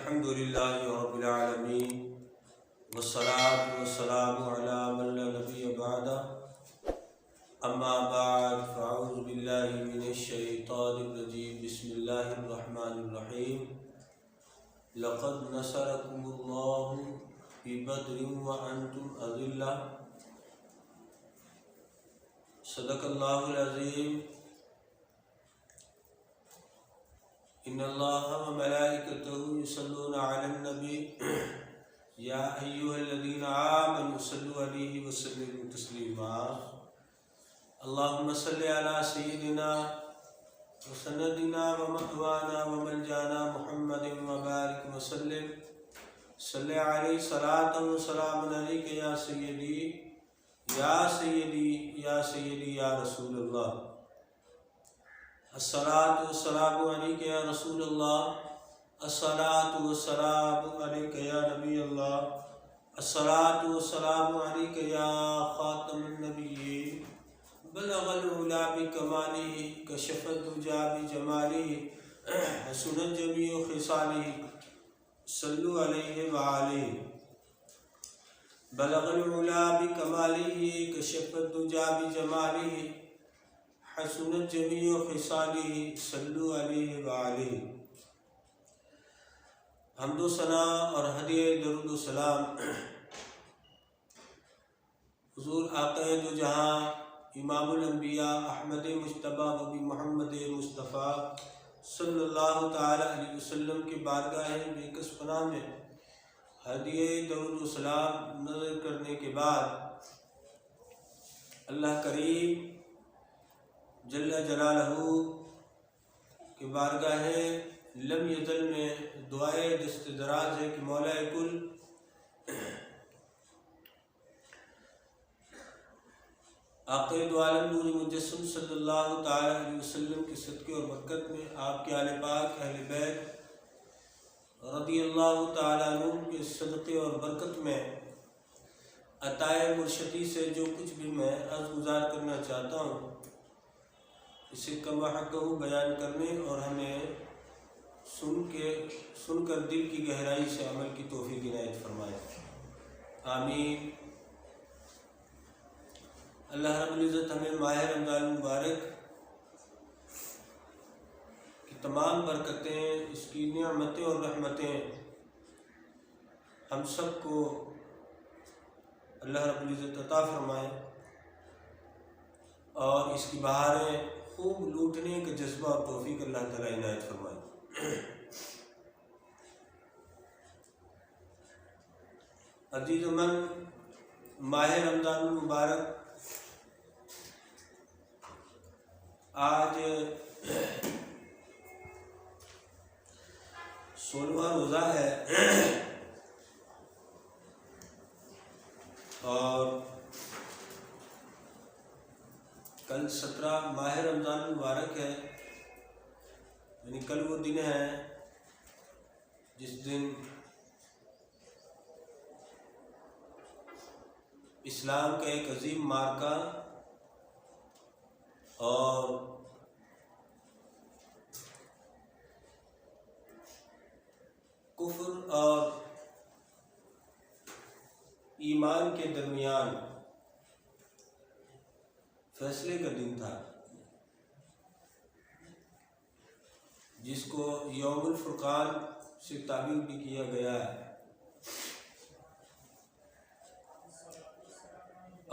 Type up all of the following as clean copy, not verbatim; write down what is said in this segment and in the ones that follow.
الحمد للہ رب العالمین والصلاة والسلام علی من لا نبی بعدہ اما بعد فاعوذ باللہ من الشیطان الرجیم بسم اللہ الرحمن الرحیم لقد نصرکم اللہ فی بدر وانتم اذلہ صدق اللہ العظیم ان اللہ و ملائکتہ یصلون علی النبی یا ایھا الذین آمنوا صلوا علیہ وسلموا تسلیما اللہم صلی علی سیدنا وسندنا ومأوانا وملجانا محمد وبارک وسلم صلی علیہ صلاۃ و سلام علیک یا سیدی یا سیدی یا سیدی یا رسول اللہ الصلاۃ والسلام علیک یا رسول اللہ الصلاۃ والسلام علیک یا نبی اللہ الصلاۃ والسلام علیک یا خاتم النبیین بلغ العلا بکمالہ کشف الدجی بجمالہ حسنت جمیع خصالہ صلوا علیہ وآلہ بلغ العلا بکمالہ کشف الدجی بجمالہ حسنت جمیع خصالہ صلوا علیہ وآلہ۔ حمد و ثنا اور ہدیہ درود و سلام حضور آقا دو جہاں امام الانبیاء احمد مجتبیٰ نبی محمد مصطفیٰ صلی اللہ تعالی علیہ وسلم کی بارگاہ بے کس پناہ میں ہدیہ درود و سلام نظر کرنے کے بعد اللہ کریم جل جلالہ کی بارگاہ لم یزل میں دعائے دست دراز ہے کہ مولا کل آقا دو عالم نور مجسم صلی اللہ تعالی علیہ وسلم کے صدقے اور برکت میں آپ کے آل پاک اہل بیت رضی اللہ تعالی عنہ کے صدقے اور برکت میں عطائے مرشدی سے جو کچھ بھی میں عرض گزار کرنا چاہتا ہوں اسے کم حق بیان کرنے اور ہمیں سن کر دل کی گہرائی سے عمل کی توفیق عنایت فرمائے، آمین۔ اللہ رب العزت ہمیں ماہ رمضان المبارک کی تمام برکتیں، اس کی نعمتیں اور رحمتیں ہم سب کو اللہ رب العزت عطا فرمائے اور اس کی بہاریں خوب لوٹنے کا جذبہ اور توفیق اللہ تعالیٰ عنایت فرمائے۔ عزیز من، ماہ رمضان المبارک آج 16واں روزہ ہے اور کل 17 ماہ رمضان المبارک ہے، یعنی کل وہ دن ہے جس دن اسلام کا ایک عظیم معرکہ اور کفر اور ایمان کے درمیان فیصلے کا دن تھا، جس کو یوم الفرقان سے تعبیر بھی کیا گیا ہے،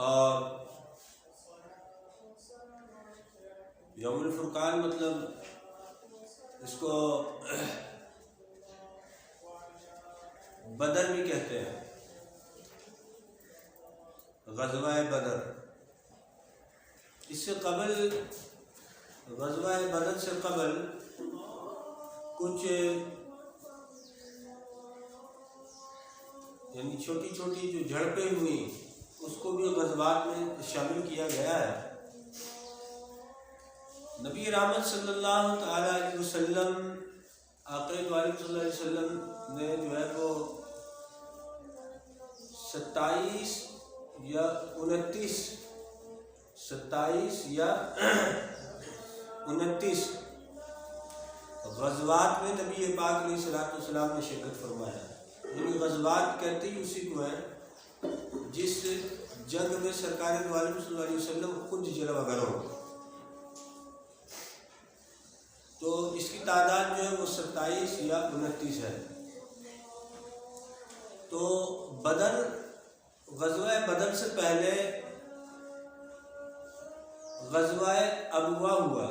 اور یوم الفرقان مطلب اس کو بدر بھی کہتے ہیں، غزوہ بدر۔ اس سے قبل غزوہ بدر سے قبل کچھ یعنی چھوٹی چھوٹی جو جھڑپیں ہوئیں اس کو بھی غزوات میں شامل کیا گیا ہے۔ نبی رحمت صلی اللہ تعالی علیہ وسلم، آقا دو عالم صلی اللہ علیہ وسلم نے جو ہے وہ 27 یا 29 غزوات میں نبی پاک علیہ الصلوۃ والسلام نے شرکت فرمایا. یعنی غزوات کہتے ہی اسی کو ہے جس جنگ میں سرکار دو عالم صلی اللہ علیہ وسلم خود جلوہ گر ہو. تو اس کی تعداد جو ہے وہ 27 یا 29 ہے. تو بدر، غزوہ بدر سے پہلے غزوہ ابوا ہوا،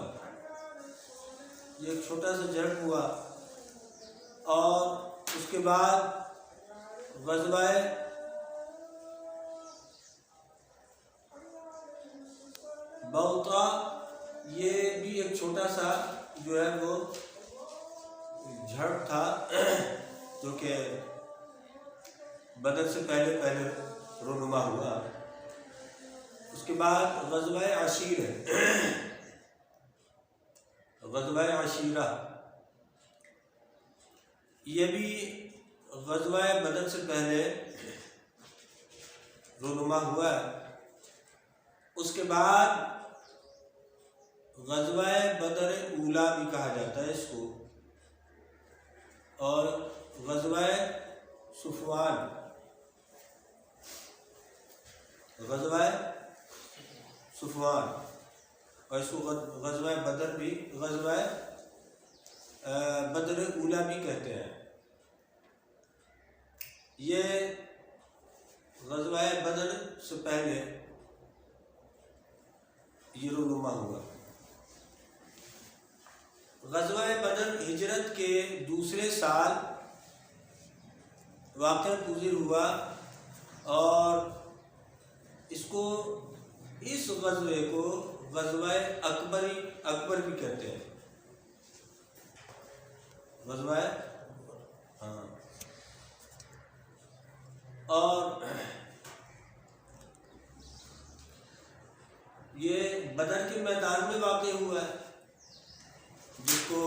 یہ ایک چھوٹا سا جھڑپ ہوا، اور اس کے بعد غزوہ بوطا، یہ بھی ایک چھوٹا سا جو ہے وہ جھڑپ تھا جو کہ بدر سے پہلے رونما ہوا. اس کے بعد غزوہ عشیر ہے، غزوہ عشیرہ، یہ بھی غزوہ بدر سے پہلے رونما ہوا ہے. اس کے بعد غزوہ بدر اولا بھی کہا جاتا ہے اس کو، اور غزوہ صفوان، غزوہ صفوان، اور اس کو غزوہ بدر بھی، غزوہ بدر اولا بھی کہتے ہیں. یہ غزوہ بدر سے پہلے یہ رونما ہوا. غزوہ بدر ہجرت کے دوسرے سال واقع گزر ہوا، اور اس غزوے کو غزوہ اکبر بھی کہتے ہیں. غزوہ اور یہ بدر کے میدان میں واقع ہوا ہے، جس کو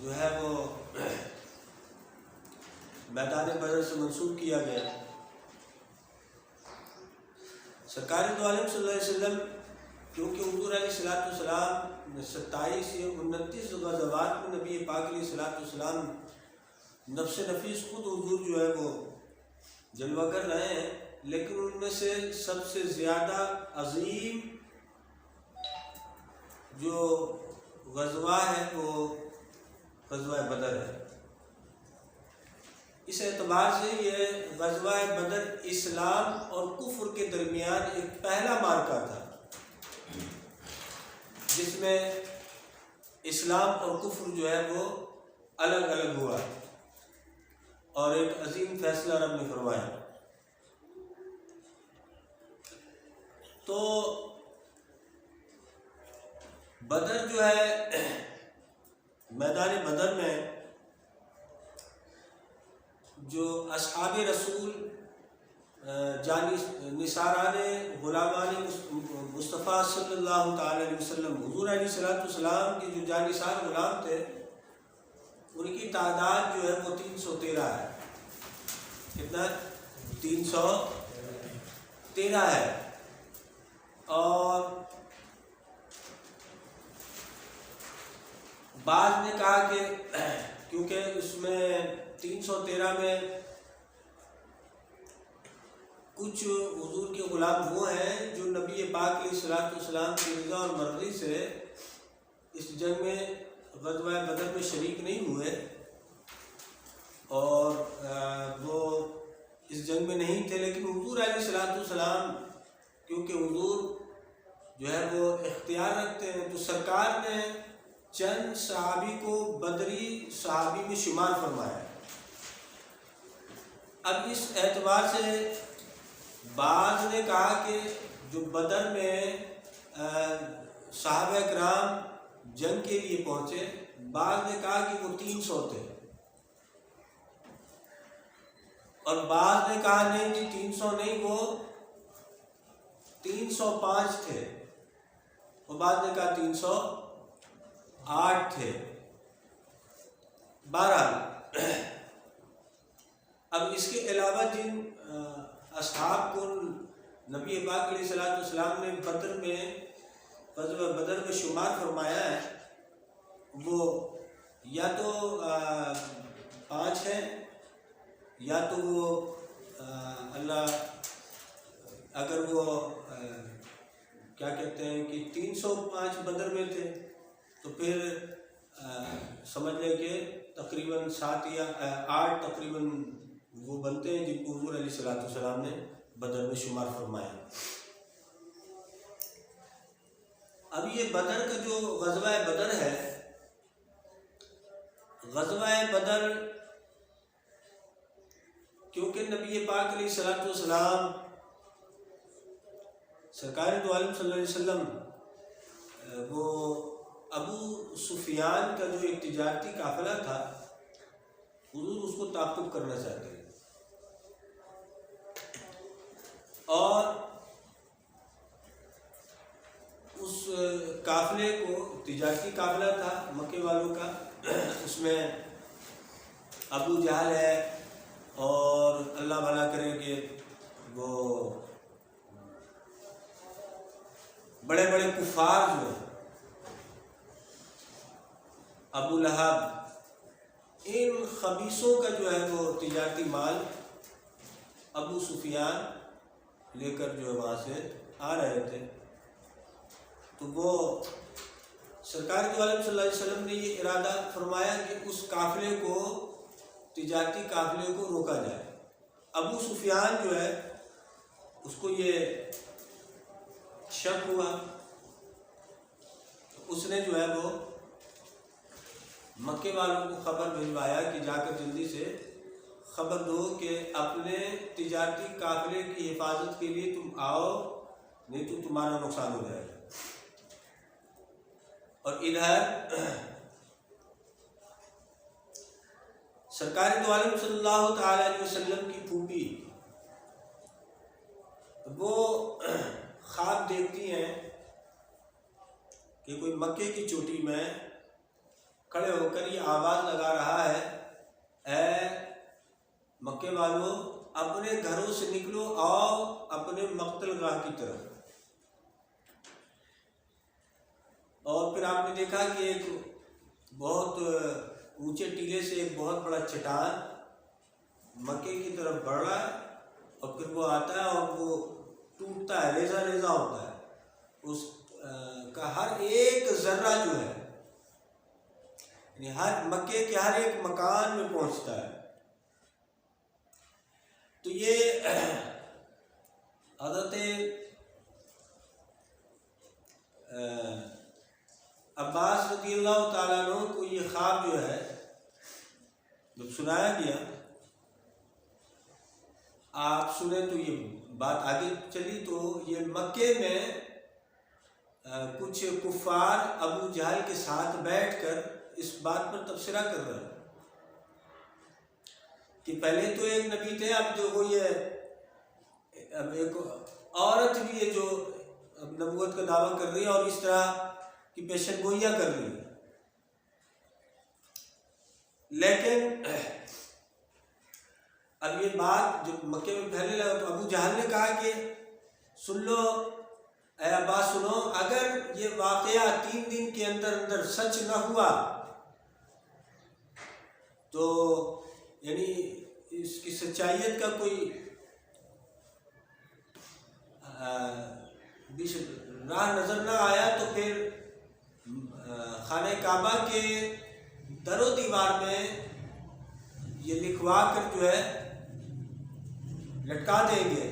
جو ہے وہ میدان بدر سے منسوب کیا گیا. سرکار دو عالم صلی اللہ علیہ وسلم کیونکہ حضور علیہ الصلوۃ والسلام نے 27 یا 29 غزوات میں نبی پاک علیہ الصلوۃ والسلام نفس نفیس خود حضور جو ہے وہ جلوہ گر رہے ہیں، لیکن ان میں سے سب سے زیادہ عظیم جو غزوہ ہے وہ غزوہ بدر ہے. اس اعتبار سے یہ غزوہ بدر اسلام اور کفر کے درمیان ایک پہلا معرکہ تھا، جس میں اسلام اور کفر جو ہے وہ الگ الگ ہوا، اور ایک عظیم فیصلہ رب نے فرمایا. تو بدر جو ہے، میدان بدر میں جو اصحاب رسول نثاران غلامان مصطفیٰ صلی اللہ تعالی علیہ وسلم، حضور علیہ الصلوۃ والسلام کے جو جانثار غلام تھے، ان کی تعداد جو ہے وہ 313 ہے. کتنا؟ 313 ہے. اور بعض نے کہا کہ کیونکہ اس میں 313 میں کچھ حضور کے غلام وہ ہیں جو نبی پاک علیہ الصلوۃ والسلام کی رضا اور مرضی سے اس جنگ میں غزوہ بدر میں شریک نہیں ہوئے، اور وہ اس جنگ میں نہیں تھے. لیکن حضور علیہ الصلوۃ والسلام کیونکہ حضور جو ہے وہ اختیار رکھتے ہیں، تو سرکار نے چند صحابی کو بدری صحابی میں شمار فرمایا. اب اس اعتبار سے بعض نے کہا کہ جو بدر میں صحابہ کرام جنگ کے لیے پہنچے، بعض نے کہا کہ وہ 300 تھے، اور بعض نے کہا نہیں جی 300 نہیں، وہ 305 تھے، اور بعض نے کہا 308 تھے. بہرحال اب اس کے علاوہ جن اصحاب کو نبی پاک علیہ الصلوۃ والسلام نے غزوہ بدر میں شمار فرمایا ہے، وہ یا تو 5 ہے یا تو وہ اللہ اگر وہ کیا کہتے ہیں کہ 305 بدر میں تھے تو پھر سمجھ لیں کہ تقریباً 7 یا 8 تقریباً وہ بنتے ہیں جن کو حضور علیہ الصلوۃ والسلام نے بدر میں شمار فرمایا۔ اب یہ بدر کا جو غزوہ بدر ہے، غزوہ بدر کیونکہ نبی پاک علیہ الصلوۃ والسلام سرکار دو عالم صلی اللہ علیہ وسلم وہ ابو سفیان کا جو ایک تجارتی قافلہ تھا، حضور اس کو تعقب کرنا چاہتے ہیں، اور اس قافلے کو، تجارتی قافلہ تھا مکے والوں کا، اس میں ابو جہل ہے اور اللہ بھلا کرے کہ وہ بڑے بڑے کفار جو ہیں، ابو لہب، ان خبیثوں کا جو ہے وہ تجارتی مال ابو سفیان لے کر جو ہے وہاں سے آ رہے تھے۔ تو وہ سرکار دو عالم صلی اللہ علیہ وسلم نے یہ ارادہ فرمایا کہ اس قافلے کو، تجارتی قافلے کو روکا جائے۔ ابو سفیان جو ہے اس کو یہ شک ہوا، اس نے جو ہے وہ مکے والوں کو خبر بھجوایا کہ جا کر جلدی سے خبر دو کہ اپنے تجارتی قافلے کی حفاظت کے لیے تم آؤ، نہیں تو تمہارا نقصان ہو جائے گا۔ اور ادھر سرکار دو عالم صلی اللہ تعالی علیہ وسلم کی پھوپھی وہ خواب دیکھتی ہیں کہ کوئی مکے کی چوٹی میں کھڑے ہو کر یہ آواز لگا رہا ہے، اے مکے والوں، اپنے گھروں سے نکلو، آؤ اپنے مقتل گاہ کی طرف۔ اور پھر آپ نے دیکھا کہ ایک بہت اونچے ٹیلے سے ایک بہت بڑا چٹان مکے کی طرف بڑھ رہا ہے، اور پھر وہ آتا ہے اور وہ ٹوٹتا ہے، ریزہ ریزہ ہوتا ہے، اس کا ہر ایک ذرہ جو ہے، یعنی ہر مکے کے ہر ایک مکان میں پہنچتا ہے۔ تو یہ حضرت عباس رضی اللہ تعالیٰ عنہ کو یہ خواب جو ہے جب سنایا گیا، آپ سنیں تو یہ بات آگے چلی، تو یہ مکے میں کچھ کفار ابو جہل کے ساتھ بیٹھ کر اس بات پر تبصرہ کر رہے ہیں کہ پہلے تو ایک نبی تھے، اب جو وہ یہ اب ایک عورت بھی ہے جو نبوت کا دعویٰ کر رہی ہے اور اس طرح کی پیشن گوئیاں کر رہی ہے۔ لیکن اب یہ بات جب مکے میں پھیلنے لگا تو ابو جہل نے کہا کہ سن لو اے عباس، سنو، اگر یہ واقعہ 3 دن کے اندر اندر سچ نہ ہوا تو یعنی اس کی سچائیت کا کوئی راہ نظر نہ آیا تو پھر خانہ کعبہ کے در و دیوار میں یہ لکھوا کر جو ہے لٹکا دیں گے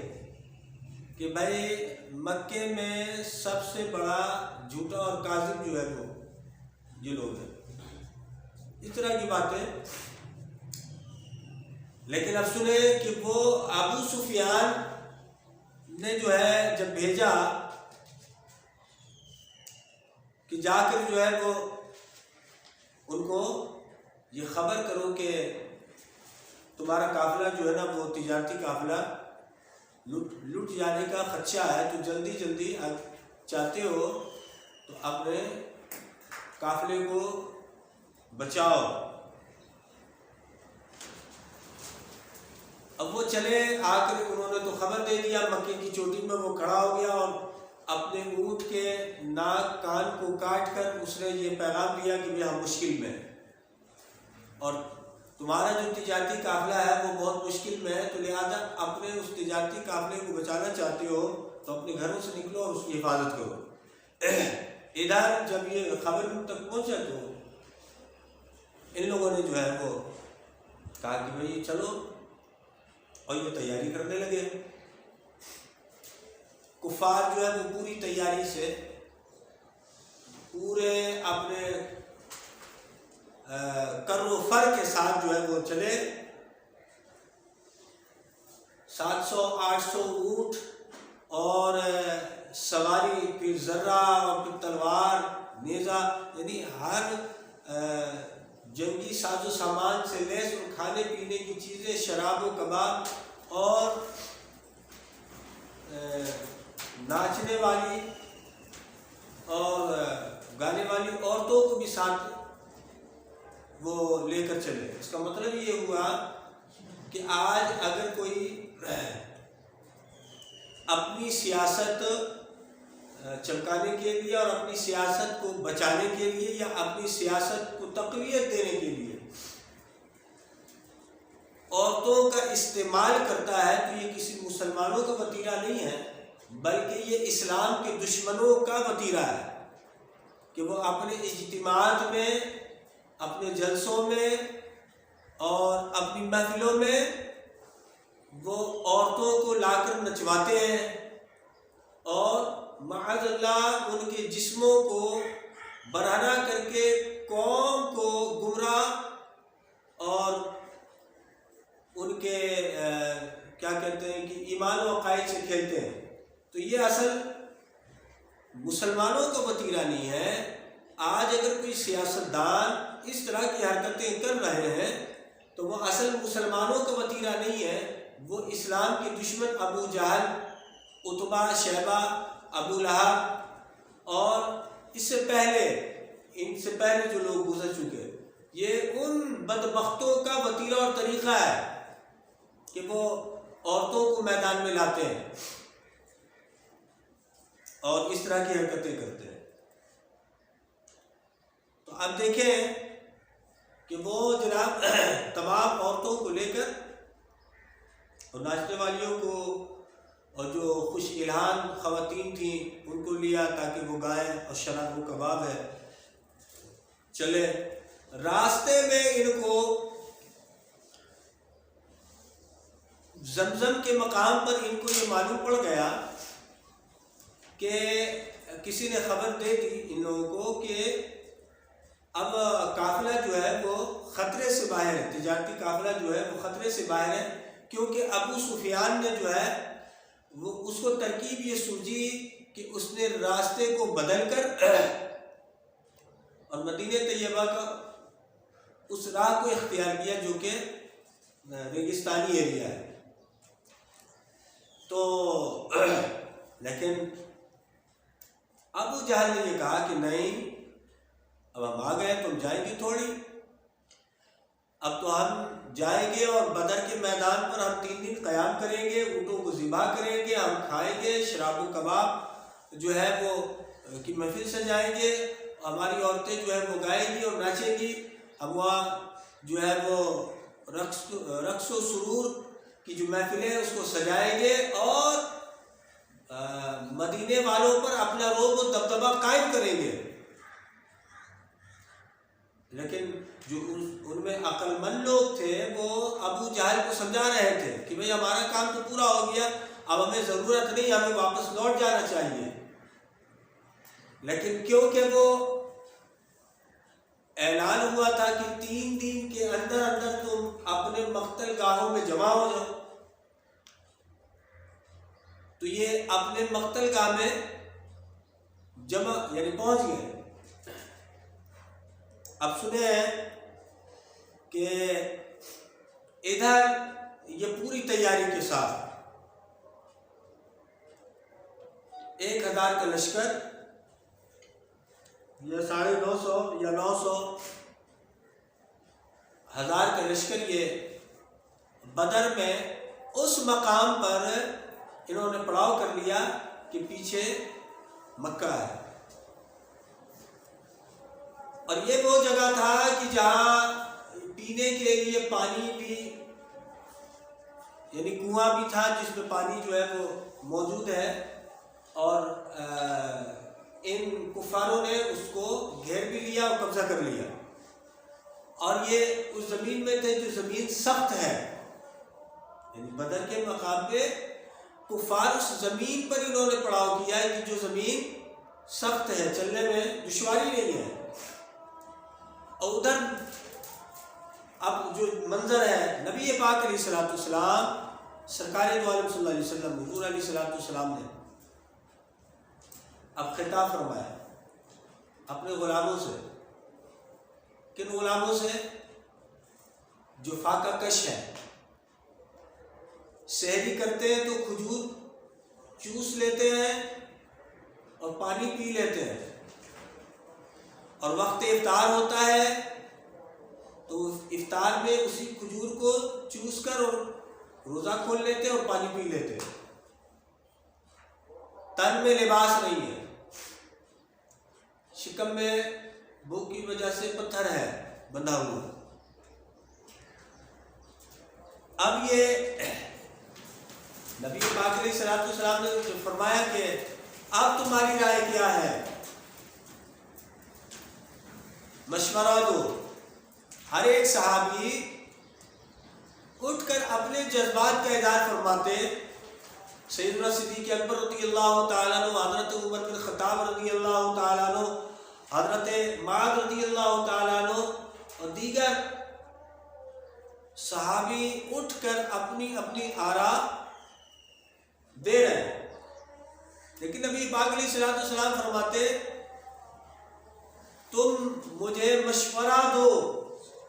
کہ بھائی مکے میں سب سے بڑا جھوٹا اور کاذب جو ہے وہ یہ لوگ ہیں، اس طرح کی باتیں۔ لیکن اب سنیں کہ وہ ابو سفیان نے جو ہے جب بھیجا کہ جا کر جو ہے وہ ان کو یہ خبر کرو کہ تمہارا قافلہ جو ہے نا وہ تجارتی قافلہ لٹ جانے کا خدشہ ہے، تو جلدی جلدی چاہتے ہو تو اپنے قافلے کو بچاؤ۔ اب وہ چلے، آ کر انہوں نے تو خبر دے دیا، مکے کی چوٹی میں وہ کھڑا ہو گیا اور اپنے اونٹ کے ناک کان کو کاٹ کر اس نے یہ پیغام دیا کہ ہم مشکل میں ہیں اور تمہارا جو تجارتی قافلہ ہے وہ بہت مشکل میں ہے، تو لہٰذا اپنے اس تجارتی قافلے کو بچانا چاہتے ہو تو اپنے گھروں سے نکلو اور اس کی حفاظت کرو۔ ادھر جب یہ خبر ان تک پہنچا تو ان لوگوں نے جو ہے وہ کہا کہ بھئی چلو، اور یہ تیاری کرنے لگے۔ کفار جو ہے وہ پوری تیاری سے پورے اپنے کر و فر کے ساتھ جو ہے وہ چلے، 700-800 اونٹ اور سواری، پھر ذرہ اور پھر تلوار، نیزہ، یعنی ہر جنگی ساز و سامان سے لیس، اور کھانے پینے کی چیزیں، شراب و کباب، اور ناچنے والی اور گانے والی عورتوں کو بھی ساتھ وہ لے کر چلے۔ اس کا مطلب یہ ہوا کہ آج اگر کوئی اپنی سیاست چمکانے کے لیے اور اپنی سیاست کو بچانے کے لیے یا اپنی سیاست کو تقویت دینے کے لیے عورتوں کا استعمال کرتا ہے تو یہ کسی مسلمانوں کا وتیرہ نہیں ہے، بلکہ یہ اسلام کے دشمنوں کا وتیرہ ہے کہ وہ اپنے اجتماعات میں، اپنے جلسوں میں اور اپنی محفلوں میں وہ عورتوں کو لا کر نچواتے ہیں اور معاذ اللہ ان کے جسموں کو برہنہ کر کے قوم کو گمراہ اور ان کے کیا کہتے ہیں کہ ایمان و عقائد سے کھیلتے ہیں۔ تو یہ اصل مسلمانوں کا وتیرہ نہیں ہے۔ آج اگر کوئی سیاستدان اس طرح کی حرکتیں کر رہے ہیں تو وہ اصل مسلمانوں کا وتیرہ نہیں ہے، وہ اسلام کے دشمن ابو جہل، عتبہ، شیبہ، ابو لہب اور اس سے پہلے، ان سے پہلے جو لوگ گزر چکے، یہ ان بدبختوں کا وتیرہ اور طریقہ ہے کہ وہ عورتوں کو میدان میں لاتے ہیں اور اس طرح کی حرکتیں کرتے ہیں۔ تو اب دیکھیں کہ وہ جناب تمام عورتوں کو لے کر اور ناچنے والیوں کو اور جو خوش الحان خواتین تھیں ان کو لیا تاکہ وہ گائیں، اور شراب و کباب ہے چلے۔ راستے میں ان کو زمزم کے مقام پر ان کو یہ معلوم پڑ گیا کہ کسی نے خبر دے دی ان لوگوں کو کہ اب قافلہ جو ہے وہ خطرے سے باہر ہے، تجارتی قافلہ جو ہے وہ خطرے سے باہر ہے، کیونکہ ابو سفیان نے جو ہے وہ اس کو ترکیب یہ سوجی کہ اس نے راستے کو بدل کر اور مدینہ طیبہ کا اس راہ کو اختیار کیا جو کہ ریگستانی ایریا ہے۔ تو لیکن ابو جہل نے یہ کہا کہ نہیں، اب ہم آ گئے تو ہم جائیں گے تھوڑی، اب تو ہم جائیں گے اور بدر کے میدان پر ہم 3 دن قیام کریں گے، اونٹوں کو ذبح کریں گے، ہم کھائیں گے، شراب و کباب جو ہے وہ کی محفل سجائیں گے، ہماری عورتیں جو ہے وہ گائیں گی اور ناچیں گی، ہم وہاں جو ہے وہ رقص و سرور کی جو محفل ہے اس کو سجائیں گے اور مدینے والوں پر اپنا رعب و دبدبہ قائم کریں گے۔ لیکن جو ان میں عقل مند لوگ تھے وہ ابو جہل کو سمجھا رہے تھے کہ بھئی ہمارا کام تو پورا ہو گیا، اب ہمیں ضرورت نہیں، ہمیں واپس لوٹ جانا چاہیے۔ لیکن کیونکہ وہ اعلان ہوا تھا کہ 3 دن کے اندر اندر تم اپنے مقتل گاہوں میں جمع ہو جاؤ، تو یہ اپنے مقتل گاہ میں جمع یعنی پہنچ گئے۔ اب سنیں کہ ادھر یہ پوری تیاری کے ساتھ 1000 کا لشکر یا 950 یا 900 1000 کا لشکر یہ بدر میں اس مقام پر انہوں نے پڑاؤ کر لیا کہ پیچھے مکہ ہے، اور یہ وہ جگہ تھا کہ جہاں پینے کے لیے پانی بھی، یعنی کنواں بھی تھا جس میں پانی جو ہے وہ موجود ہے، اور ان کفاروں نے اس کو گھیر بھی لیا اور قبضہ کر لیا، اور یہ اس زمین میں تھے جو زمین سخت ہے، یعنی بدر کے مقام پہ کفار اس زمین پر انہوں نے پڑاؤ کیا ہے کہ جو زمین سخت ہے، چلنے میں دشواری نہیں ہے۔ اور ادھر اب جو منظر ہے، نبی پاک علیہ الصلوۃ والسلام، سرکار دو عالم صلی اللہ علیہ وسلم، حضور علیہ الصلوۃ والسلام نے اب خطاب فرمایا اپنے غلاموں سے۔ کن غلاموں سے؟ جو فاقہ کش ہے، سحری کرتے ہیں تو کھجور چوس لیتے ہیں اور پانی پی لیتے ہیں، اور وقت افطار ہوتا ہے تو افطار میں اسی کھجور کو چوس کر اور روزہ کھول لیتے ہیں اور پانی پی لیتے ہیں۔ تن میں لباس نہیں ہے، شکم میں بھوک کی وجہ سے پتھر ہے بندھا ہوا۔ اب یہ نبی پاک علیہ الصلوۃ والسلام نے فرمایا کہ اب تمہاری رائے کیا ہے، مشورہ دو۔ ہر ایک صحابی اٹھ کر اپنے جذبات کا اظہار فرماتے۔ سیدنا صدیق اکبر رضی اللہ تعالیٰ عنہ، حضرت عمر بن خطاب رضی اللہ تعالیٰ عنہ، حضرت معاذ رضی اللہ تعالیٰ عنہ اور دیگر صحابی اٹھ کر اپنی اپنی آراء دے رہے ہیں، لیکن نبی پاک علیہ الصلوۃ والسلام فرماتے تم مجھے مشورہ دو،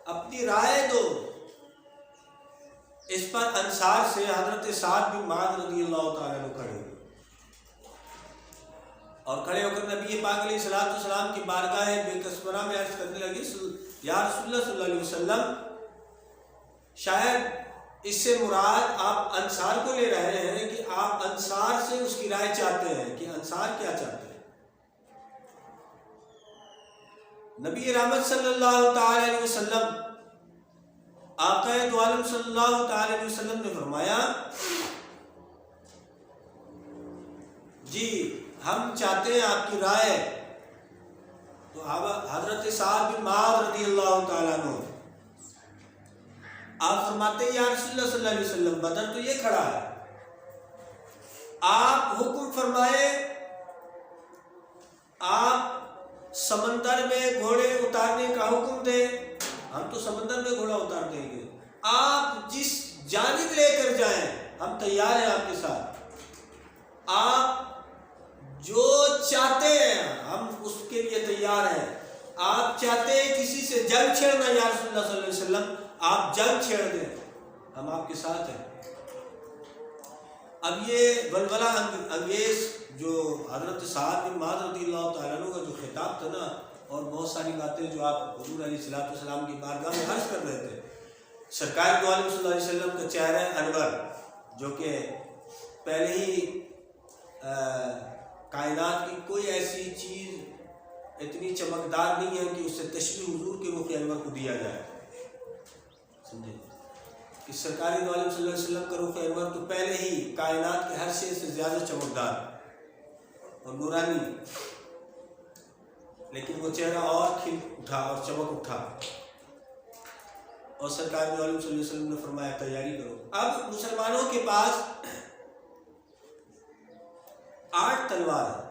اپنی رائے دو۔ اس پر انصار سے حضرت سعد بن معاذ رضی اللہ تعالیٰ عنہ کھڑے ہوئے، اور کھڑے ہو کر نبی پاک علیہ الصلوۃ والسلام کی بارگاہ بے کسبرہ میں عرض کرنے لگے، یا رسول اللہ صلی اللہ علیہ وسلم، شاید اس سے مراد آپ انصار کو لے رہے ہیں کہ آپ انصار سے اس کی رائے چاہتے ہیں کہ انصار کیا چاہتے ہیں۔ نبی رحمت صلی اللہ تعالی علیہ وسلم، آقا دو عالم صلی اللہ تعالی علیہ وسلم نے فرمایا جی ہم چاہتے ہیں آپ کی رائے۔ تو حضرت سعد بن معاذ رضی اللہ تعالیٰ عنہ آپ فرماتے ہیں یا رسول اللہ صلی اللہ علیہ وسلم، بدر تو یہ کھڑا ہے، آپ حکم فرمائے، آپ سمندر میں گھوڑے اتارنے کا حکم دیں، ہم تو سمندر میں گھوڑا اتار دیں گے، آپ جس جانب لے کر جائیں ہم تیار ہیں آپ کے ساتھ، آپ جو چاہتے ہیں ہم اس کے لیے تیار ہیں، آپ چاہتے ہیں کسی سے جنگ چھیڑنا یا رسول اللہ صلی اللہ علیہ وسلم، آپ جنگ چھیڑ دیں، ہم آپ کے ساتھ ہیں۔ اب یہ ولولہ انگیز جو حضرت سعد بن معاذ رضی اللہ تعالیٰ عنہ کا جو خطاب تھا نا، اور بہت ساری باتیں جو آپ حضور علیہ الصلوۃ والسلام کی بارگاہ میں عرض کر رہے تھے، سرکار دو عالم صلی اللہ علیہ وسلم کا چہرہ انور جو کہ پہلے ہی کائنات کی کوئی ایسی چیز اتنی چمکدار نہیں ہے کہ اس سے تشبیہ حضور کے رخ انور کو دیا جائے، سمجھے کہ سرکار دو عالم صلی اللہ علیہ وسلم کا رخ انور تو پہلے ہی کائنات کے ہر شے سے زیادہ چمکدار اور نورانی، لیکن وہ چہرہ اور کھل اٹھا اور چمک اٹھا، اور سرکار دو عالم صلی اللہ علیہ وسلم نے فرمایا تیاری کرو۔ اب مسلمانوں کے پاس 8 تلوار ہے،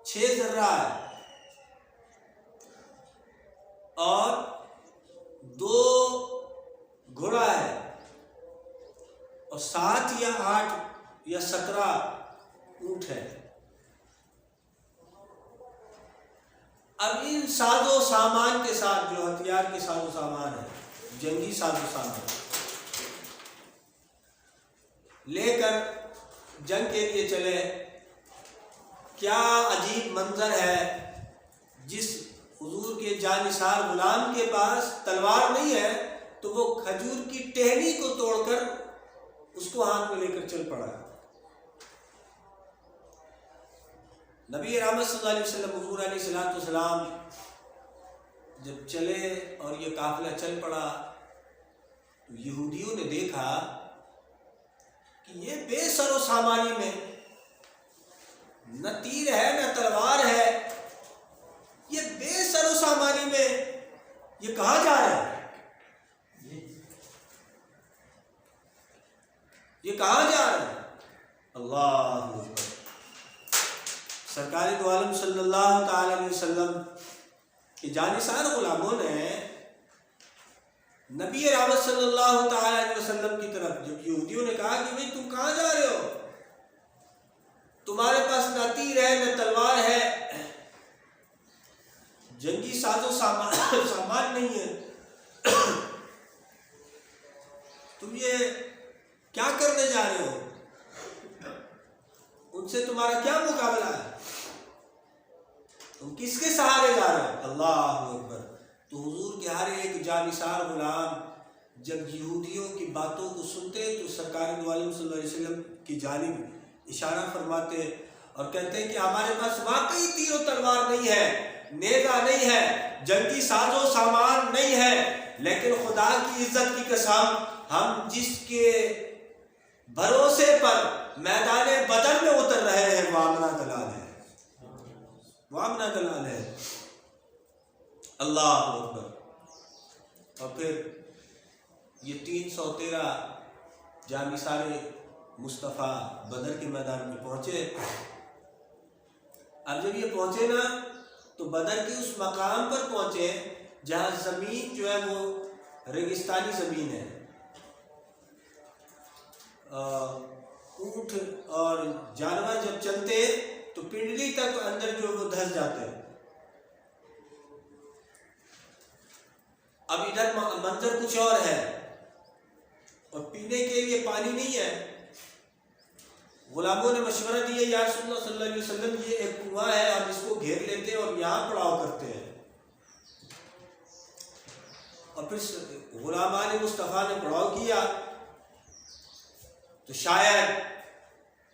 6 ذرہ ہے، اور 2 گھوڑا ہے، اور 7 یا 8 یا 17 اونٹ ہے۔ اب ان ساز و سامان کے ساتھ جو ہتھیار کے ساز و سامان ہے، جنگی ساز و سامان لے کر جنگ کے لیے چلے، کیا عجیب منظر ہے، جس حضور کے جانثار غلام کے پاس تلوار نہیں ہے تو وہ کھجور کی ٹہنی کو توڑ کر اس کو ہاتھ میں لے کر چل پڑا ہے۔ نبی رحمت صلی اللہ علیہ وسلم حضور علیہ السلام جب چلے اور یہ قافلہ چل پڑا تو یہودیوں نے دیکھا کہ یہ بے سر و سامانی میں نہ تیر ہے نہ تلوار ہے، یہ بے سر و سامانی میں یہ کہاں جا رہا ہے، یہ کہاں جا رہا ہے؟ اللہ اکبر۔ سرکار دو عالم صلی اللہ تعالی علیہ وسلم کے جانثار غلاموں نے نبی رحمت صلی اللہ تعالی علیہ وسلم کی طرف، جب یہودیوں نے کہا کہ بھئی تم کہاں جا رہے ہو، تمہارے پاس نہ تیر ہے نہ تلوار ہے، جنگی ساز و سامان نہیں ہے، تم یہ کیا کرنے جا رہے ہو، ان سے تمہارا کیا مقابلہ ہے، تم کس کے سہارے جا رہے ہو؟ اللہ اکبر۔ تو حضور کے ہر ایک جانثار غلام جب یہودیوں کی باتوں کو سنتے تو سرکار دو عالم صلی اللہ علیہ وسلم کی جانب اشارہ فرماتے اور کہتے ہیں کہ ہمارے پاس واقعی تیر و تلوار نہیں ہے، نیزہ نہیں ہے، جنگی ساز و سامان نہیں ہے، لیکن خدا کی عزت کی قسم ہم جس کے بھروسے پر میدان بدر میں اتر رہے ہیں وہ آمنہ دلال ہے، وہ آمنہ دلال ہے۔ اللہ اکبر۔ اور پھر یہ 313 جانثار مصطفیٰ بدر کے میدان میں پہنچے۔ اب جب یہ پہنچے نا تو بدر کے اس مقام پر پہنچے جہاں زمین جو ہے وہ ریگستانی زمین ہے، اونٹ اور جانور جب چلتے تو پنڈلی تک اندر جو وہ دھس جاتے۔ اب ادھر منظر کچھ اور ہے اور پینے کے لیے پانی نہیں ہے۔ غلاموں نے مشورہ دیا یا رسول اللہ صلی اللہ علیہ وسلم یہ ایک کنواں ہے، ہم اس کو گھیر لیتے ہیں اور یہاں پڑاؤ کرتے ہیں۔ اور پھر غلامان مصطفیٰ نے پڑاؤ کیا تو شاید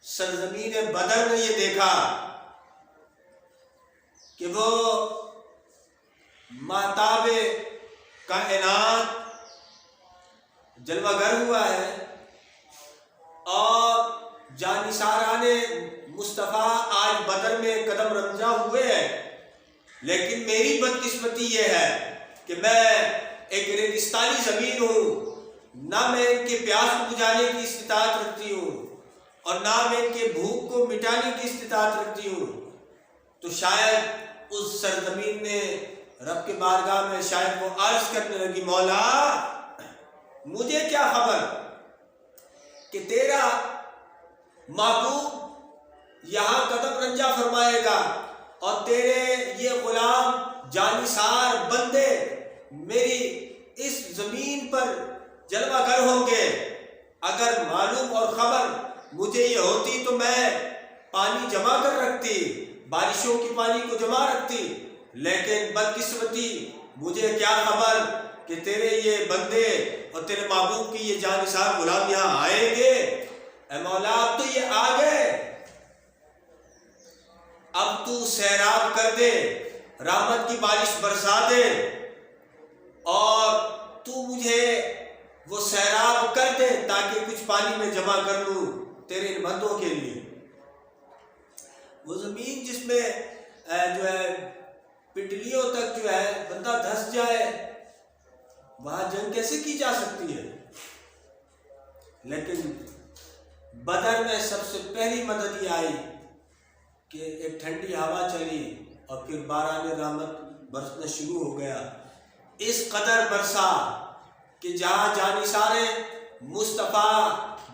سرزمین بدر نے یہ دیکھا کہ وہ ماتاب کائنات جلوہ گر ہوا ہے اور جانثاران مصطفیٰ آج بدر میں قدم رنجا ہوئے ہیں، لیکن میری بدقسمتی یہ ہے کہ میں ایک ریگستانی زمین ہوں، نہ میں ان کے پیاس کو بجھانے کی استطاعت رکھتی ہوں اور نہ میں ان کے بھوک کو مٹانے کی استطاعت رکھتی ہوں۔ تو شاید اس سرزمین نے رب کے بارگاہ میں شاید وہ عرض کرنے لگی، مولا مجھے کیا خبر کہ تیرا محبوب یہاں قدم رنجا فرمائے گا اور تیرے یہ غلام جانثار بندے میری اس زمین پر جلوہ گر ہوں گے۔ اگر معلوم اور خبر مجھے یہ ہوتی تو میں پانی جمع کر رکھتی، بارشوں کی پانی کو جمع رکھتی، لیکن بدقسمتی مجھے کیا خبر کہ تیرے یہ بندے اور تیرے محبوب کی یہ جانثار غلام یہاں آئیں گے۔ اے مولا اب تو یہ آ گئے، اب تو سیراب کر دے، رحمت کی بارش برسا دے اور تو مجھے وہ سیراب کر دے تاکہ کچھ پانی میں جمع کر لوں تیرے بندوں کے لیے۔ وہ زمین جس میں جو ہے پنڈلیوں تک جو ہے بندہ دھس جائے، وہاں جنگ کیسے کی جا سکتی ہے؟ لیکن بدر میں سب سے پہلی مدد یہ آئی کہ ایک ٹھنڈی ہوا چلی اور پھر باران رحمت برسنا شروع ہو گیا۔ اس قدر برسا کہ جہاں جانثار مصطفیٰ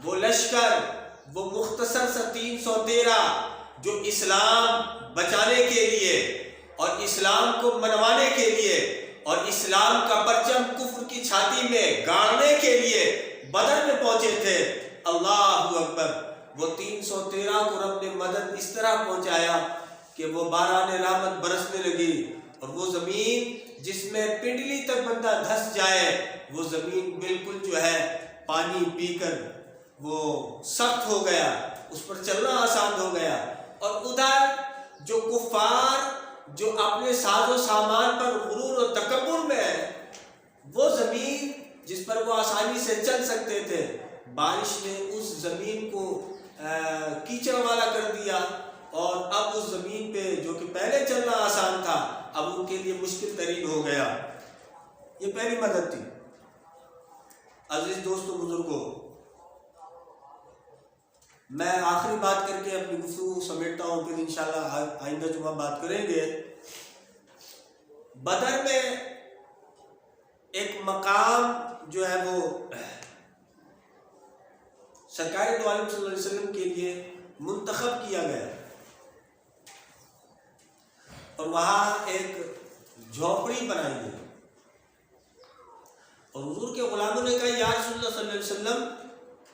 وہ لشکر، وہ مختصر سا 313 جو اسلام بچانے کے لیے اور اسلام کو منوانے کے لیے اور اسلام کا پرچم کفر کی چھاتی میں گاڑنے کے لیے بدر میں پہنچے تھے۔ اللہ اکبر۔ وہ 313 کو رب نے مدد اس طرح پہنچایا کہ وہ باران رحمت برسنے لگی اور وہ زمین جس میں پنڈلی تک بندہ دھس جائے وہ زمین بالکل جو ہے پانی پی کر وہ سخت ہو گیا، اس پر چلنا آسان ہو گیا۔ اور ادھر جو کفار جو اپنے ساز و سامان پر غرور و تکبر میں ہے، وہ زمین جس پر وہ آسانی سے چل سکتے تھے، بارش نے اس زمین کو کیچڑ والا کر دیا، اور اب اس زمین پہ جو کہ پہلے چلنا آسان تھا اب ان کے لیے مشکل ترین ہو گیا۔ یہ پہلی مدد تھی۔ عزیز دوستو بزرگوں، میں آخری بات کر کے اپنی گفتگو سمیٹتا ہوں، پھر انشاءاللہ آئندہ جمعہ بات کریں گے۔ بدر میں ایک مقام جو ہے وہ سرکار دو عالم صلی اللہ علیہ وسلم کے لیے منتخب کیا گیا، اور وہاں ایک جھونپڑی بنائی گئی، اور حضور کے غلاموں نے کہا یا رسول اللہ صلی اللہ علیہ وسلم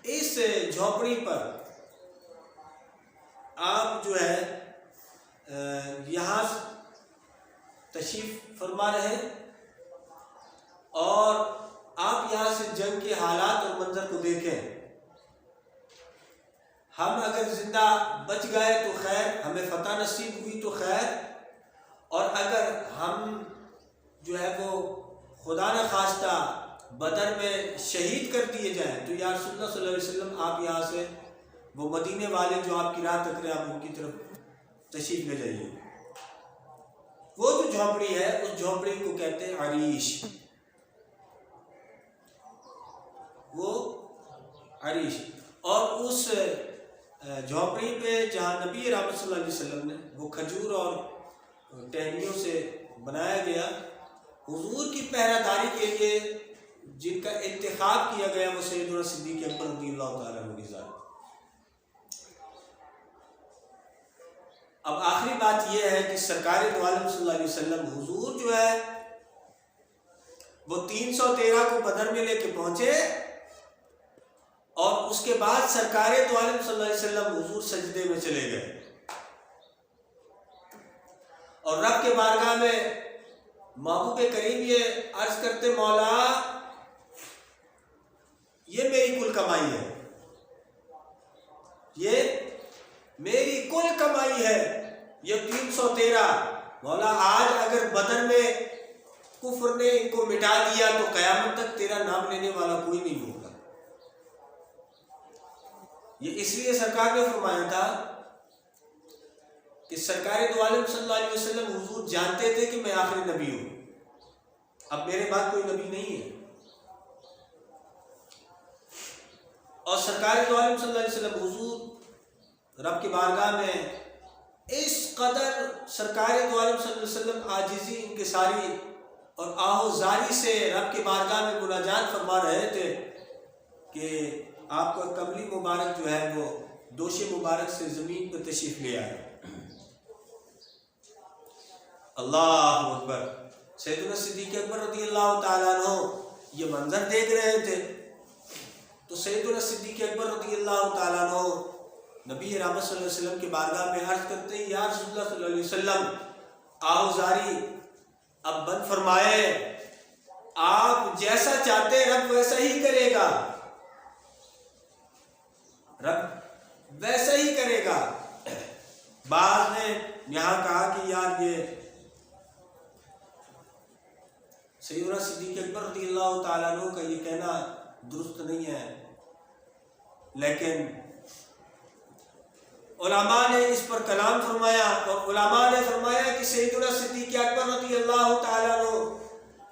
اس جھونپڑی پر آپ جو ہے یہاں تشریف فرما رہے ہیں، اور آپ یہاں سے جنگ کے حالات اور منظر کو دیکھیں، ہم اگر زندہ بچ گئے تو خیر، ہمیں فتح نصیب ہوئی تو خیر، اور اگر ہم جو ہے وہ خدا نہ خواستہ بدر میں شہید کر دیے جائیں تو یا رسول اللہ صلی اللہ علیہ وسلم آپ یہاں سے وہ مدینے والے جو آپ کی راہ تک رہے آپ ان کی طرف تشریف لے جائیے۔ وہ جو جھونپڑی ہے اس جھونپڑی کو کہتے ہیں عریش، وہ عریش، اور اس جھونپڑی پہ جہاں نبی رحمت صلی اللہ علیہ وسلم نے وہ کھجور اور ٹہنیوں سے بنایا گیا، حضور کی پہرہ داری کے لیے جن کا انتخاب کیا گیا وہ سیدنا صدیق اکبر رضی اللہ تعالیٰ عنہ کی ذات۔ اب آخری بات یہ ہے کہ سرکار دو عالم صلی اللہ علیہ وسلم حضور جو ہے وہ 313 کو بدر میں لے کے پہنچے، اور اس کے بعد سرکار دو عالم صلی اللہ علیہ وسلم حضور سجدے میں چلے گئے، اور رب کے بارگاہ میں محبوب کریم یہ عرض کرتے مولا یہ میری کل کمائی ہے، یہ میری کل کمائی ہے، یہ 313 مولا آج اگر بدر میں کفر نے ان کو مٹا دیا تو قیامت تک تیرا نام لینے والا کوئی نہیں ہوگا۔ یہ اس لیے سرکار نے فرمایا تھا کہ سرکار دو عالم صلی اللہ علیہ وسلم حضور جانتے تھے کہ میں آخری نبی ہوں، اب میرے بعد کوئی نبی نہیں ہے، اور سرکار دو عالم صلی اللہ علیہ وسلم حضور رب کی بارگاہ میں اس قدر سرکار دو عالم صلی اللہ علیہ وسلم عاجزی انکساری اور آہوزاری سے رب کی بارگاہ میں مناجات فرما رہے تھے کہ آپ کا کملی مبارک جو ہے وہ دوش مبارک سے زمین پر تشریف لے آئے۔ اللہ اکبر۔ سیدنا صدیق اکبر رضی اللہ تعالیٰ عنہ یہ منظر دیکھ رہے تھے، تو سیدنا صدیق اکبر رضی اللہ تعالیٰ عنہ نبی رحمت صلی اللہ علیہ وسلم کی بارگاہ میں عرض کرتے ہیں یا رسول اللہ صلی اللہ علیہ وسلم آہوزاری اب بند فرمائے، آپ جیسا چاہتے رب ویسا ہی کرے گا، رب ویسا ہی کرے گا۔ بعض نے یہاں کہا کہ یار یہ سیدنا صدیق اکبر رضی اللہ تعالیٰ عنہ کا یہ کہنا درست نہیں ہے، لیکن علماء نے اس پر کلام فرمایا، اور علماء نے فرمایا کہ سیدنا صدیق اکبر رضی اللہ تعالیٰ عنہ،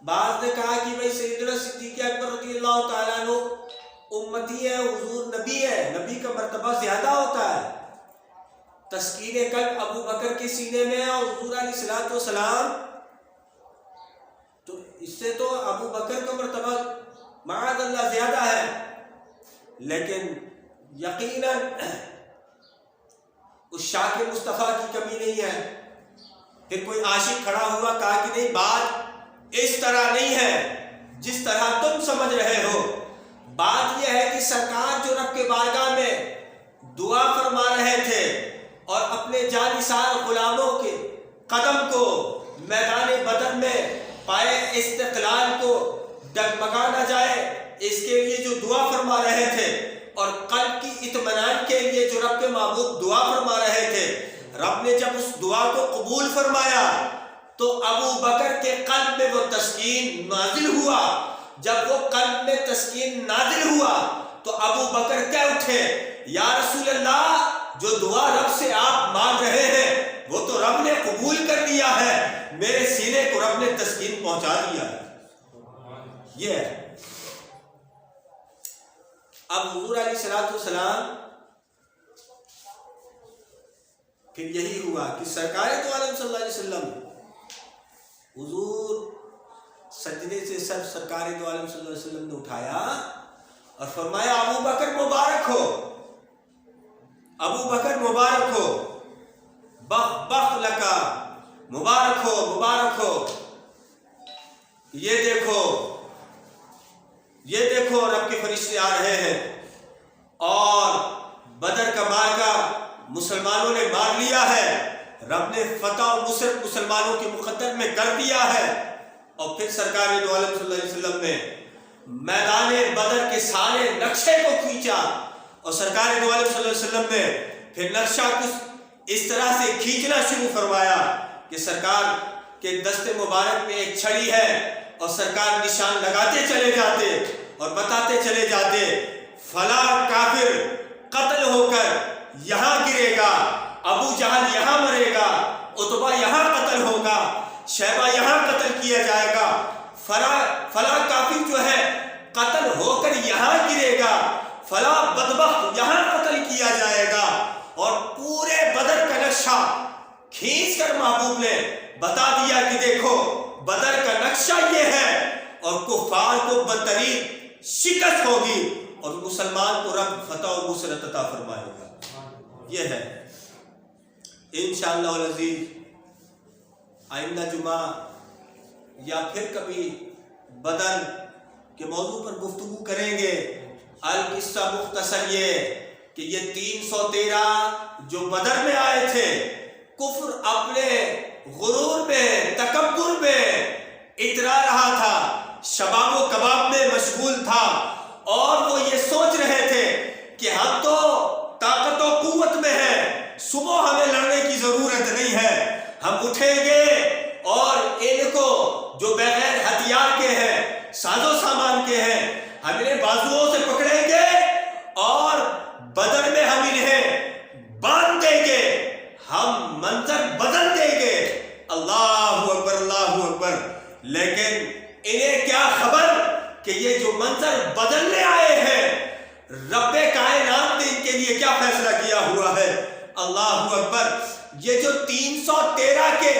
بعض نے کہا کہ بھئی سیدنا صدیق اکبر رضی اللہ تعالیٰ عنہ امتی ہے، حضور نبی ہے، نبی کا مرتبہ زیادہ ہوتا ہے، تسکین قلب ابو بکر کے سینے میں ہے اور حضور علیہ الصلوۃ والسلام، تو اس سے تو ابو بکر کا مرتبہ معاذ اللہ زیادہ ہے، لیکن یقیناً اس شاہ کے مصطفیٰ کی کمی نہیں ہے۔ پھر کوئی عاشق کھڑا ہوا کہا کہ نہیں بات اس طرح نہیں ہے جس طرح تم سمجھ رہے ہو، بات یہ ہے کہ سرکار جو رب کے بارگاہ میں دعا فرما رہے تھے اور اپنے جانثار غلاموں کے قدم کو میدان بدر میں پائے استقلال کو ڈگمگا نہ جائے اس کے لیے جو دعا فرما رہے تھے، اور قلب کی اطمینان کے لیے جو رب کے محبوب دعا فرما رہے تھے، رب نے جب اس دعا کو قبول فرمایا تو ابو بکر کے قلب میں وہ تسکین نازل ہوا. جب وہ قلب میں تسکین نازل ہوا تو ابو بکر کہہ اٹھے یا رسول اللہ جو دعا رب سے آپ مانگ رہے ہیں وہ تو رب نے قبول کر لیا ہے, میرے سینے کو رب نے تسکین پہنچا دیا ہے. یہ ہے. اب حضور علیہ الصلوۃ والسلام پھر یہی ہوا کہ سرکار تو عالم صلی اللہ علیہ وسلم حضور سجدے سے سر سرکار دو عالم صلی اللہ علیہ وسلم نے اٹھایا اور فرمایا ابو بکر مبارک ہو, ابو بکر مبارک ہو, بخ بخ لکا, مبارک ہو مبارک ہو. یہ دیکھو رب کے فرشتے آ رہے ہیں اور بدر کا معرکہ مسلمانوں نے مار لیا ہے, رب نے فتح و نصرت مسلمانوں کے مقدر میں کر دیا ہے. اور پھر سرکار دو عالم صلی اللہ علیہ وسلم نے میدان بدر کے سارے نقشے کو کھینچا اور سرکار دو عالم صلی اللہ علیہ وسلم نے پھر نقشہ کچھ اس طرح سے کھینچنا شروع فرمایا کہ سرکار کے دست مبارک میں ایک چھڑی ہے اور سرکار نشان لگاتے چلے جاتے اور بتاتے چلے جاتے فلاں کافر قتل ہو کر یہاں گرے گا, ابو جہل یہاں مرے گا, عتبہ یہاں قتل ہوگا, شیبہ یہاں قتل کیا جائے گا, فلاں کافر جو ہے قتل ہو کر یہاں گرے گا, فلاں بدبخت یہاں قتل کیا جائے گا. اور پورے بدر کا نقشہ کھینچ کر محبوب نے بتا دیا کہ دیکھو بدر کا نقشہ یہ ہے اور کفار کو بدترین شکست ہوگی اور مسلمان کو رب فتح و نصرت عطا فرمائے گا. یہ ہے انشاءاللہ العزیز. آئندہ جمعہ یا پھر کبھی بدر کے موضوع پر گفتگو کریں گے. القصہ مختصر یہ کہ یہ 313 جو بدر میں آئے تھے کفر اپنے غرور میں تکبر میں اترا رہا تھا, شباب و کباب میں مشغول تھا اور وہ یہ سوچ رہے تھے کہ ہم تو طاقت و قوت میں ہیں, صبح ہمیں لڑنے کی ضرورت نہیں ہے, ہم اٹھیں گے اور ان کو جو بغیر ہتھیار کے ہیں ساز و سامان کے ہیں ہم انہیں بازوؤں سے پکڑیں گے اور بدر میں ہم انہیں باندھ دیں گے, ہم منظر بدل دیں گے. اللہ اکبر اللہ اکبر. لیکن انہیں کیا خبر کہ یہ جو منظر بدلنے آئے ہیں رب کائنات نے ان کے لیے کیا فیصلہ کیا ہوا ہے. اللہ اکبر. یہ جو 313 کے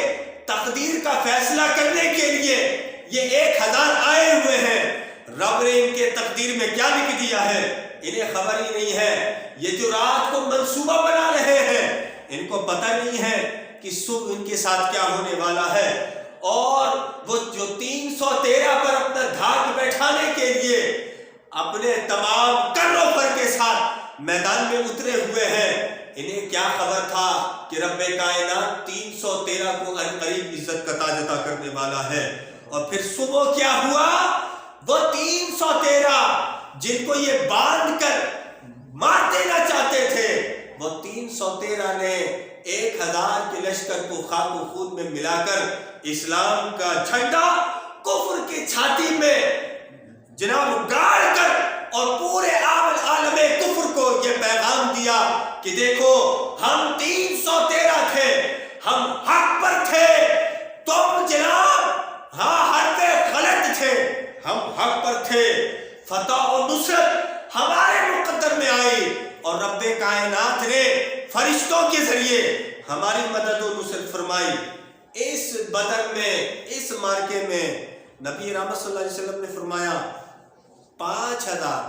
تقدیر کا فیصلہ کرنے کے لیے یہ 1000 آئے ہوئے ہیں, رب نے ان کے تقدیر میں کیا لکھ دیا ہے انہیں خبر ہی نہیں ہے. یہ جو رات کو منصوبہ بنا رہے ہیں ان کو پتہ نہیں ہے کہ صبح ان کے ساتھ کیا ہونے والا ہے. اور وہ جو 313 پر اپنا دھاک بیٹھانے کے لیے اپنے تمام کر و فر کے ساتھ میدان میں اترے ہوئے ہیں, انہیں کیا خبر تھا کہ رب کائنات 313 کو عنقریب عزت کا تاج عطا کرنے والا ہے. اور پھر صبح کیا ہوا, وہ 313 جن کو یہ باندھ کر مار دینا چاہتے تھے وہ 313 نے 1000 کے لشکر کو خاک و خون میں ملا کر اسلام کا جھنڈا کفر کی چھاتی میں جناب گاڑ کر اور پورے عالم کفر کو یہ پیغام دیا کہ دیکھو ہم 313 تھے, ہم حق پر تھے, تم جناب ہر پہ غلط تھے, ہم حق پر تھے. فتح و نصرت ہمارے مقدر میں آئی اور رب کائنات نے فرشتوں کے ذریعے ہماری مدد و نصرت فرمائی. اس بدر میں اس مارکے میں نبی رحمت صلی اللہ علیہ وسلم نے فرمایا 5000,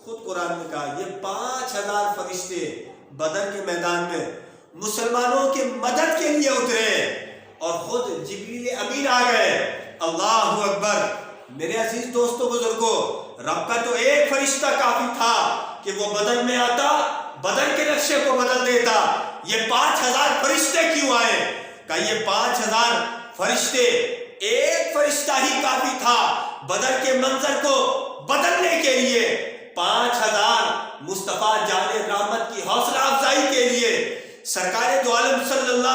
خود قرآن نے کہا یہ 5000 فرشتے بدر کے میدان میں مسلمانوں کی مدد کے لیے اترے اور خود جبریل امین آ گئے. اللہ اکبر. میرے عزیز دوستو بزرگوں, رب کا تو ایک فرشتہ کافی تھا کہ وہ بدر میں آتا, بدر کے نقشے کو بدل دیتا. یہ 5000 فرشتے کیوں آئے؟ کہ یہ 5000 فرشتے, ایک فرشتہ ہی کافی تھا بدر کے منظر کو بدلنے کے لیے. 5000 مصطفیٰ جان رحمت کی حوصلہ افزائی کے لیے, سرکار دو عالم صلی اللہ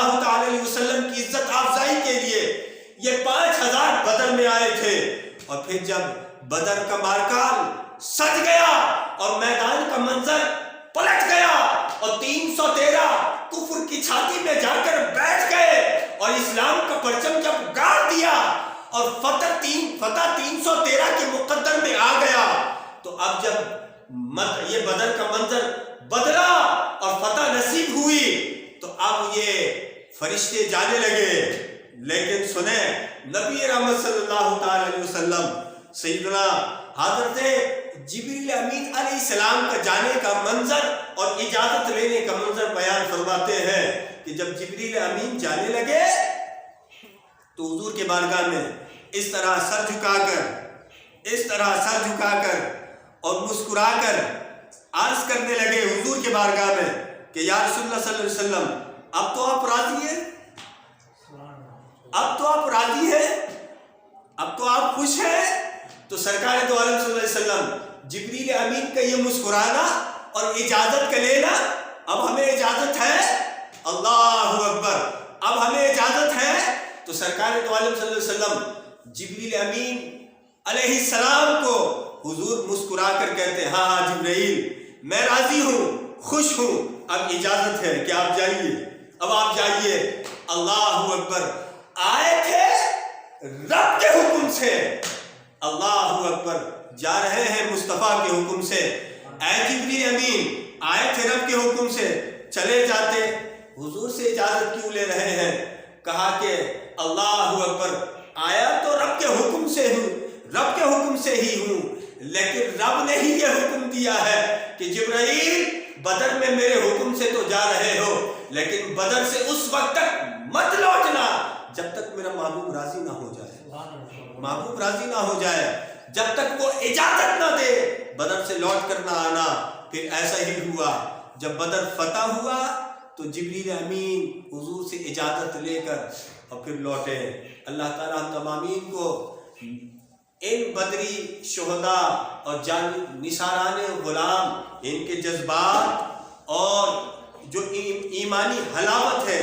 بدر کا مارکان سج گیا اور میدان کا منظر پلٹ گیا اور 313 کفر کی چھاتی میں جا کر بیٹھ گئے اور اسلام کا پرچم جب گاڑ دیا اور فتح 313 کے مقدر میں آ گیا، تو اب جب یہ بدر کا منظر بدلا اور فتح نصیب ہوئی تو اب یہ فرشتے جانے لگے۔ لیکن سنیں، نبی رحمت صلی اللہ تعالی علیہ وسلم سیدنا حضرت جبریل امین علیہ السلام کا جانے کا منظر اور اجازت لینے کا منظر بیان فرماتے ہیں کہ جب جبریل امین جانے لگے تو حضور کے بارگاہ میں اس طرح سر جھکا کر اور مسکرا کر عرض کرنے لگے حضور کے بارگاہ میں کہ یا رسول اللہ صلی اللہ علیہ وسلم، اب تو آپ راضی ہیں، اب تو آپ خوش ہیں؟ تو سرکار دو عالم صلی اللہ علیہ وسلم جبریل امین کا یہ مسکرانا اور اجازت کا لینا، اب ہمیں اجازت ہے، اللہ اکبر، اب ہمیں اجازت ہے۔ تو سرکار دو عالم صلی اللہ علیہ وسلم جبریل امین علیہ السلام کو حضور مسکرا کر کہتے ہیں ہاں جبرائیل، میں راضی ہوں، خوش ہوں، اب اجازت ہے کہ آپ جائیے، اب آپ جائیے۔ اللہ اکبر، آئے تھے رب کے حکم سے، اللہ اکبر، جا رہے ہیں مصطفیٰ کے حکم سے۔ اے جبریل امین، آئے تھے رب کے حکم سے، چلے جاتے، حضور سے اجازت کیوں لے رہے ہیں؟ کہا کہ اللہ اکبر، آیا تو رب کے حکم سے ہوں، رب کے حکم سے ہی ہوں، لیکن رب نے ہی یہ حکم دیا ہے کہ جبرائیل بدر میں میرے حکم سے تو جا رہے ہو، لیکن بدر سے اس وقت تک مت لوٹنا جب تک میرا محبوب راضی نہ ہو جائے، محبوب راضی نہ ہو جائے، جب تک وہ اجازت نہ دے بدر سے لوٹ کر نہ آنا۔ پھر ایسا ہی ہوا، جب بدر فتح ہوا تو جبریل امین حضور سے اجازت لے کر اور پھر لوٹے۔ اللہ تعالیٰ ہم تمامین کو ان بدری شہداء اور نثاران غلام، ان کے جذبات اور جو ایمانی حلاوت ہے،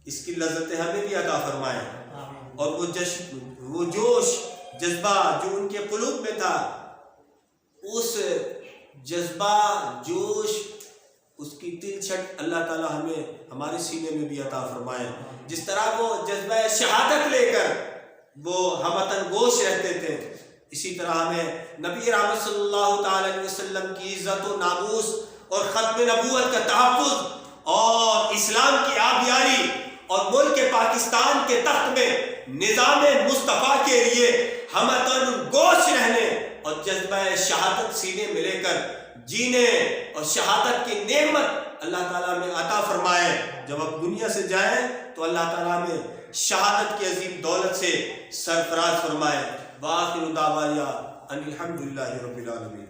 اس کی لذتیں ہمیں بھی عطا فرمائے، اور وہ جوش جذبہ جو ان کے قلوب میں تھا، اس جذبہ جوش، اس کی تلچھٹ اللہ تعالیٰ ہمیں ہمارے سینے میں بھی عطا فرمائے۔ جس طرح وہ جذبہ شہادت لے کر وہ ہم وطن گوش رہتے تھے، اسی طرح ہمیں نبی رحمت صلی اللہ تعالی علیہ وسلم کی عزت و ناموس اور ختم نبوت کا تحفظ اور اسلام کی آبیاری اور ملک پاکستان کے تخت میں نظام مصطفیٰ کے لیے ہم وطن گوش رہنے اور جذبہ شہادت سینے میں لے کر جینے اور شہادت کی نعمت اللہ تعالیٰ میں عطا فرمائے۔ جب آپ دنیا سے جائیں تو اللہ تعالیٰ میں شہادت کی عظیم دولت سے سرفراز فرمائے۔ وآخر دعوانا ان الحمد للہ رب العالمین۔